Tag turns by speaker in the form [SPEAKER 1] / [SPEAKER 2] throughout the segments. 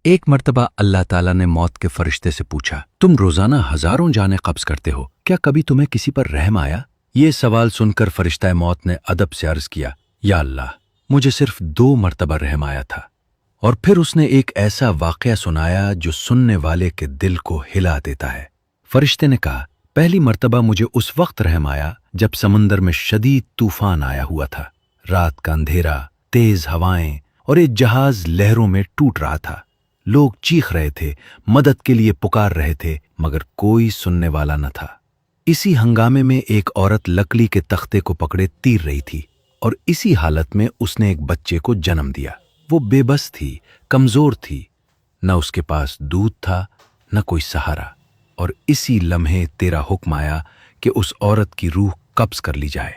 [SPEAKER 1] ایک مرتبہ اللہ تعالیٰ نے موت کے فرشتے سے پوچھا، تم روزانہ ہزاروں جانیں قبض کرتے ہو، کیا کبھی تمہیں کسی پر رحم آیا؟ یہ سوال سن کر فرشتہ موت نے ادب سے عرض کیا، یا اللہ، مجھے صرف 2 مرتبہ رحم آیا تھا۔ اور پھر اس نے ایک ایسا واقعہ سنایا جو سننے والے کے دل کو ہلا دیتا ہے۔ فرشتے نے کہا، پہلی مرتبہ مجھے اس وقت رحم آیا جب سمندر میں شدید طوفان آیا ہوا تھا، رات کا اندھیرا، تیز ہوائیں اور ایک جہاز لہروں میں ٹوٹ رہا تھا۔ لوگ چیخ رہے تھے، مدد کے لیے پکار رہے تھے، مگر کوئی سننے والا نہ تھا۔ اسی ہنگامے میں ایک عورت لکڑی کے تختے کو پکڑے تیر رہی تھی، اور اسی حالت میں اس نے ایک بچے کو جنم دیا۔ وہ بے بس تھی، کمزور تھی، نہ اس کے پاس دودھ تھا نہ کوئی سہارا، اور اسی لمحے تیرا حکم آیا کہ اس عورت کی روح قبض کر لی جائے۔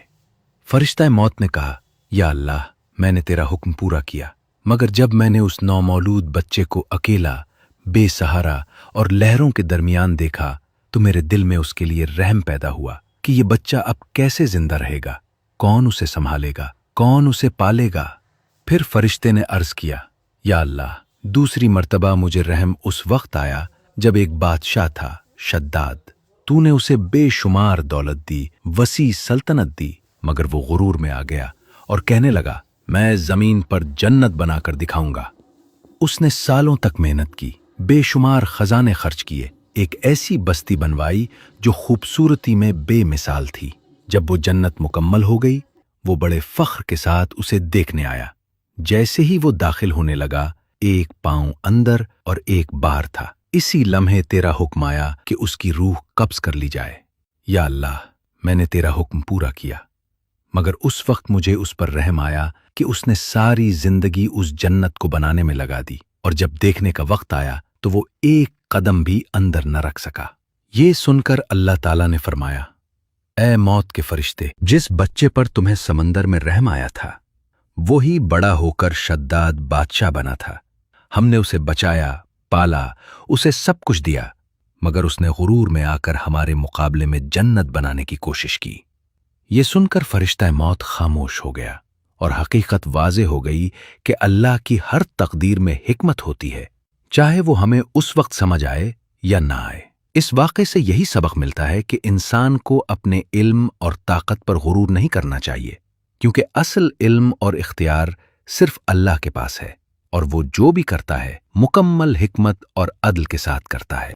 [SPEAKER 1] فرشتہ موت نے کہا، یا اللہ، میں نے تیرا حکم پورا کیا، مگر جب میں نے اس نومولود بچے کو اکیلا، بے سہارا اور لہروں کے درمیان دیکھا تو میرے دل میں اس کے لیے رحم پیدا ہوا کہ یہ بچہ اب کیسے زندہ رہے گا، کون اسے سنبھالے گا، کون اسے پالے گا؟ پھر فرشتے نے عرض کیا، یا اللہ، دوسری مرتبہ مجھے رحم اس وقت آیا جب ایک بادشاہ تھا، شداد، تو نے اسے بے شمار دولت دی، وسیع سلطنت دی، مگر وہ غرور میں آ گیا اور کہنے لگا، میں زمین پر جنت بنا کر دکھاؤں گا۔ اس نے سالوں تک محنت کی، بے شمار خزانے خرچ کیے، ایک ایسی بستی بنوائی جو خوبصورتی میں بے مثال تھی۔ جب وہ جنت مکمل ہو گئی، وہ بڑے فخر کے ساتھ اسے دیکھنے آیا۔ جیسے ہی وہ داخل ہونے لگا، ایک پاؤں اندر اور ایک باہر تھا۔ اسی لمحے تیرا حکم آیا کہ اس کی روح قبض کر لی جائے۔ یا اللہ، میں نے تیرا حکم پورا کیا، مگر اس وقت مجھے اس پر رحم آیا کہ اس نے ساری زندگی اس جنت کو بنانے میں لگا دی، اور جب دیکھنے کا وقت آیا تو وہ ایک قدم بھی اندر نہ رکھ سکا۔ یہ سن کر اللہ تعالیٰ نے فرمایا، اے موت کے فرشتے، جس بچے پر تمہیں سمندر میں رحم آیا تھا، وہی بڑا ہو کر شداد بادشاہ بنا تھا۔ ہم نے اسے بچایا، پالا، اسے سب کچھ دیا، مگر اس نے غرور میں آ کر ہمارے مقابلے میں جنت بنانے کی کوشش کی۔ یہ سن کر فرشتہ موت خاموش ہو گیا، اور حقیقت واضح ہو گئی کہ اللہ کی ہر تقدیر میں حکمت ہوتی ہے، چاہے وہ ہمیں اس وقت سمجھ آئے یا نہ آئے۔ اس واقعے سے یہی سبق ملتا ہے کہ انسان کو اپنے علم اور طاقت پر غرور نہیں کرنا چاہیے، کیونکہ اصل علم اور اختیار صرف اللہ کے پاس ہے، اور وہ جو بھی کرتا ہے مکمل حکمت اور عدل کے ساتھ کرتا ہے۔